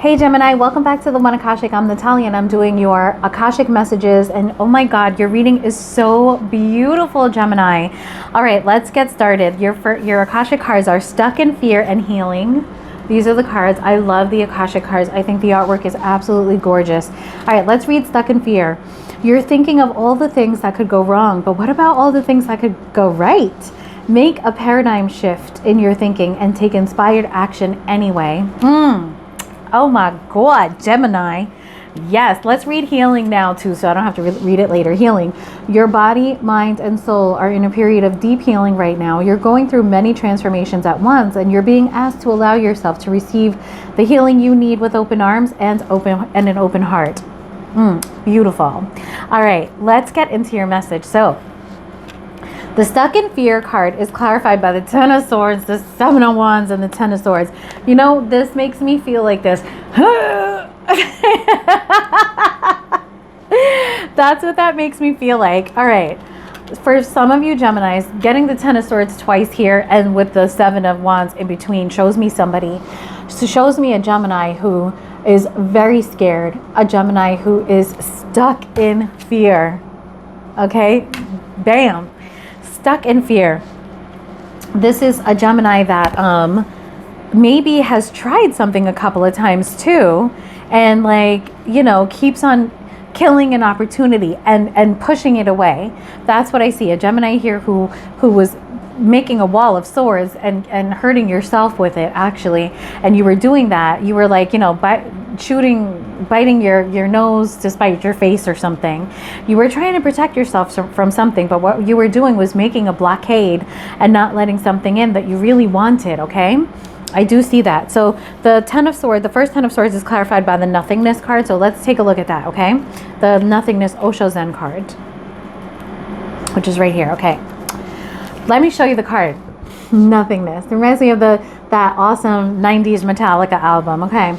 Hey Gemini, welcome back to the One Akashic. I'm Natalia and I'm doing your Akashic messages, and oh my god, your reading is so beautiful, Gemini. All right, let's get started. Your Akashic cards are Stuck in Fear and Healing. These are the cards. I love the Akashic cards. I think the artwork is absolutely gorgeous. All right, let's read Stuck in Fear. You're thinking of all the things that could go wrong, but what about all the things that could go right? Make a paradigm shift in your thinking and take inspired action anyway. Oh my God, Gemini. Yes, let's read healing now too, so I don't have to read it later. Healing. Your body, mind, and soul are in a period of deep healing right now. You're going through many transformations at once, and you're being asked to allow yourself to receive the healing you need with open arms and an open heart. Beautiful. All right, let's get into your message. So, the Stuck in Fear card is clarified by the Ten of Swords, the Seven of Wands, and the Ten of Swords. You know, this makes me feel like this. That's what that makes me feel like. All right. For some of you Geminis, getting the Ten of Swords twice here and with the Seven of Wands in between shows me somebody. So shows me a Gemini who is very scared. A Gemini who is stuck in fear. Okay? Bam. Stuck in fear. This is a Gemini that maybe has tried something a couple of times too, and keeps on killing an opportunity and pushing it away. That's what I see. A Gemini here who was making a wall of swords and hurting yourself with it, actually. And you were doing that. You were biting your nose to spite your face or something. You were trying to protect yourself from something, but what you were doing was making a blockade and not letting something in that you really wanted, okay? I do see that. So the Ten of Swords, the first Ten of Swords is clarified by the Nothingness card. So let's take a look at that, okay? The Nothingness Osho Zen card, which is right here, okay? Let me show you the card. Nothingness. It reminds me of that awesome 90s Metallica album, okay?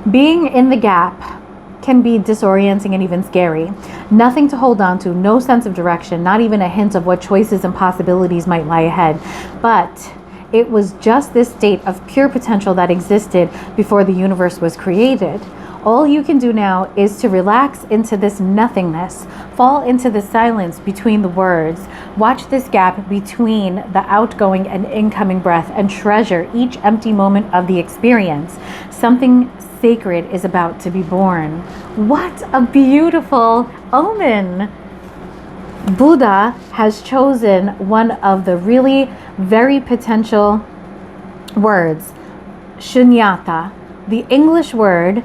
Being in the gap can be disorienting and even scary. Nothing to hold on to, no sense of direction, not even a hint of what choices and possibilities might lie ahead. But it was just this state of pure potential that existed before the universe was created. All you can do now is to relax into this nothingness, fall into the silence between the words, watch this gap between the outgoing and incoming breath, and treasure each empty moment of the experience. Something sacred is about to be born. What a beautiful omen! Buddha has chosen one of the really very potential words, shunyata. The English word,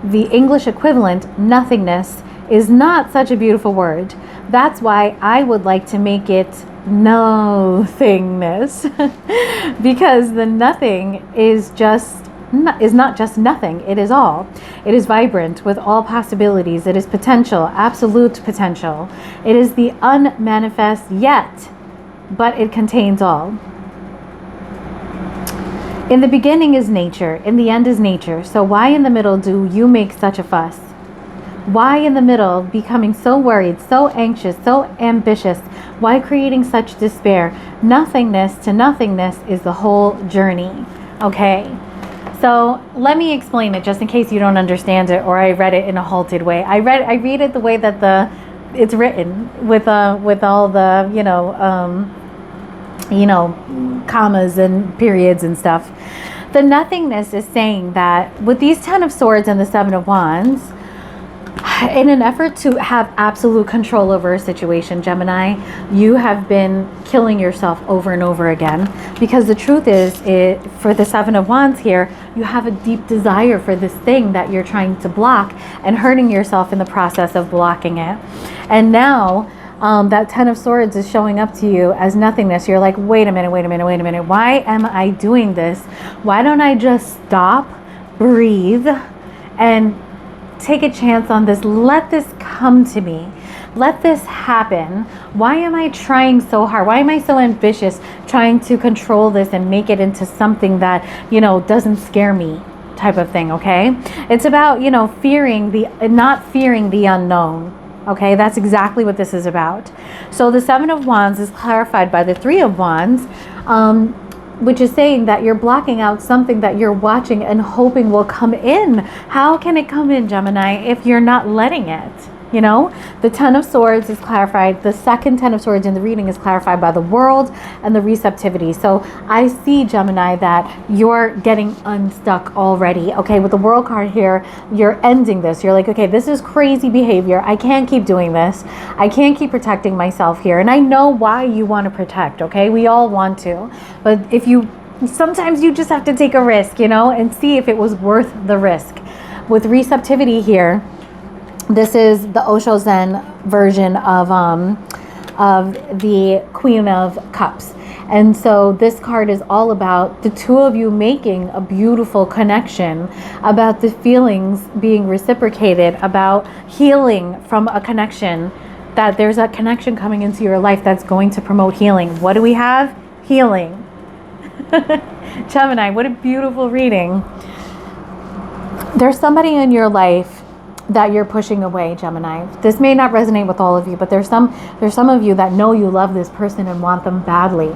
the English equivalent, nothingness, is not such a beautiful word. That's why I would like to make it nothingness. Because the nothing is not just nothing, it is all. It is vibrant with all possibilities. It is potential, absolute potential. It is the unmanifest yet, but it contains all. In the beginning is nature, in the end is nature. So why in the middle do you make such a fuss? Why in the middle becoming so worried, so anxious, so ambitious? Why creating such despair? Nothingness to nothingness is the whole journey. Okay? So let me explain it just in case you don't understand it or I read it in a halted way. I read it the way that it's written with all the commas and periods and stuff. The nothingness is saying that with these Ten of Swords and the Seven of Wands, in an effort to have absolute control over a situation, Gemini, you have been killing yourself over and over again. Because the truth is, for the Seven of Wands here, you have a deep desire for this thing that you're trying to block and hurting yourself in the process of blocking it. And now, that Ten of Swords is showing up to you as nothingness. You're like, wait a minute. Why am I doing this? Why don't I just stop, breathe, and take a chance on this? Let this come to me. Let this happen. Why am I trying so hard? Why am I so ambitious trying to control this and make it into something that, doesn't scare me type of thing, okay? It's about, not fearing the unknown. Okay, that's exactly what this is about. So the Seven of Wands is clarified by the Three of Wands. which is saying that you're blocking out something that you're watching and hoping will come in. How can it come in, Gemini, if you're not letting it? You know, the Ten of Swords is clarified. The second Ten of Swords in the reading is clarified by the World and the receptivity. So I see, Gemini, that you're getting unstuck already. Okay, with the World card here, you're ending this. You're like, okay, this is crazy behavior. I can't keep doing this. I can't keep protecting myself here. And I know why you want to protect, okay? We all want to. But if you, sometimes you just have to take a risk, you know, and see if it was worth the risk. With receptivity here, this is the Osho Zen version of the Queen of Cups. And so this card is all about the two of you making a beautiful connection, about the feelings being reciprocated, about healing from a connection, that there's a connection coming into your life that's going to promote healing. What do we have? Healing. Gemini, what a beautiful reading. There's somebody in your life that you're pushing away, Gemini. This may not resonate with all of you, but there's some of you that know you love this person and want them badly.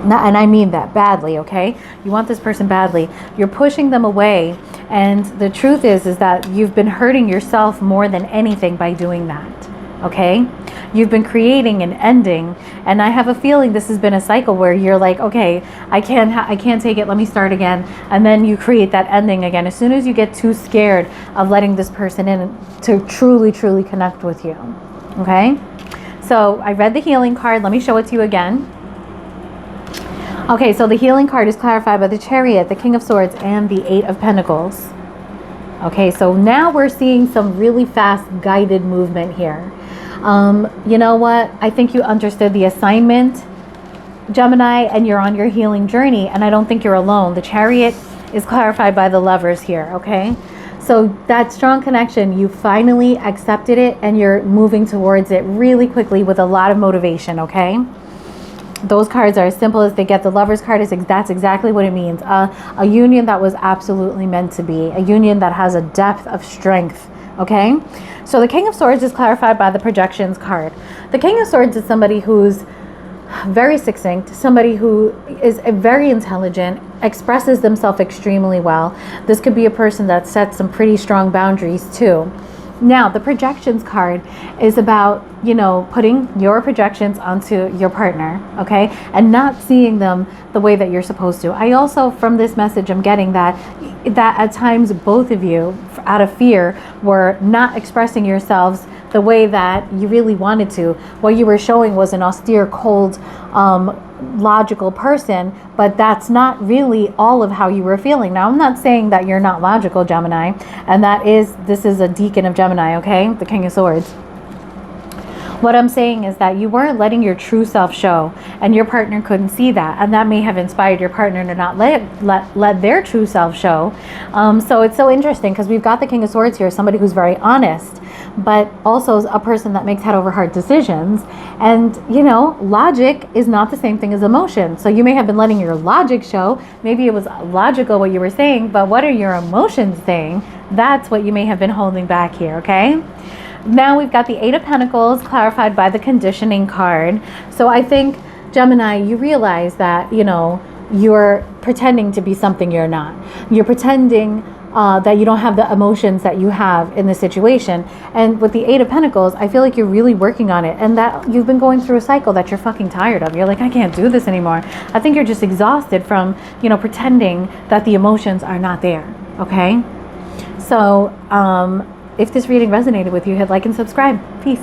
And I mean that badly, okay? You want this person badly. You're pushing them away, and the truth is that you've been hurting yourself more than anything by doing that, okay? You've been creating an ending, and I have a feeling this has been a cycle where you're like, okay, I can't take it, let me start again, and then you create that ending again as soon as you get too scared of letting this person in to truly connect with you. Okay, so I read the healing card. Let me show it to you again. Okay, so the healing card is clarified by the Chariot, the King of Swords, and the Eight of Pentacles. Okay, so now we're seeing some really fast guided movement here. You know what? I think you understood the assignment, Gemini, and you're on your healing journey, and I don't think you're alone. The Chariot is clarified by the Lovers here, okay? So that strong connection, you finally accepted it, and you're moving towards it really quickly with a lot of motivation, okay? Those cards are as simple as they get. The Lovers card is that's exactly what it means. A union that was absolutely meant to be. A union that has a depth of strength. Okay? So the King of Swords is clarified by the Projections card. The King of Swords is somebody who's very succinct, somebody who is very intelligent, expresses themselves extremely well. This could be a person that sets some pretty strong boundaries too. Now, the Projections card is about, you know, putting your projections onto your partner, okay? And not seeing them the way that you're supposed to. I also, from this message, I'm getting that at times both of you, out of fear, were not expressing yourselves the way that you really wanted to. What you were showing was an austere, cold, logical person, but that's not really all of how you were feeling. Now, I'm not saying that you're not logical, Gemini, and this is a deacon of Gemini, okay? The King of Swords. What I'm saying is that you weren't letting your true self show, and your partner couldn't see that, and that may have inspired your partner to not let their true self show. So it's so interesting because we've got the King of Swords here, somebody who's very honest, but also a person that makes head over heart decisions. And, you know, logic is not the same thing as emotion. So you may have been letting your logic show. Maybe it was logical what you were saying, but what are your emotions saying? That's what you may have been holding back here, okay? Now we've got the Eight of Pentacles clarified by the Conditioning card. So I think, Gemini, you realize that, you know, you're pretending to be something you're not. You're pretending that you don't have the emotions that you have in the situation. And with the Eight of Pentacles, I feel like you're really working on it, and that you've been going through a cycle that you're fucking tired of. You're like, I can't do this anymore. I think you're just exhausted from, you know, pretending that the emotions are not there, okay? So, if this reading resonated with you, hit like and subscribe. Peace.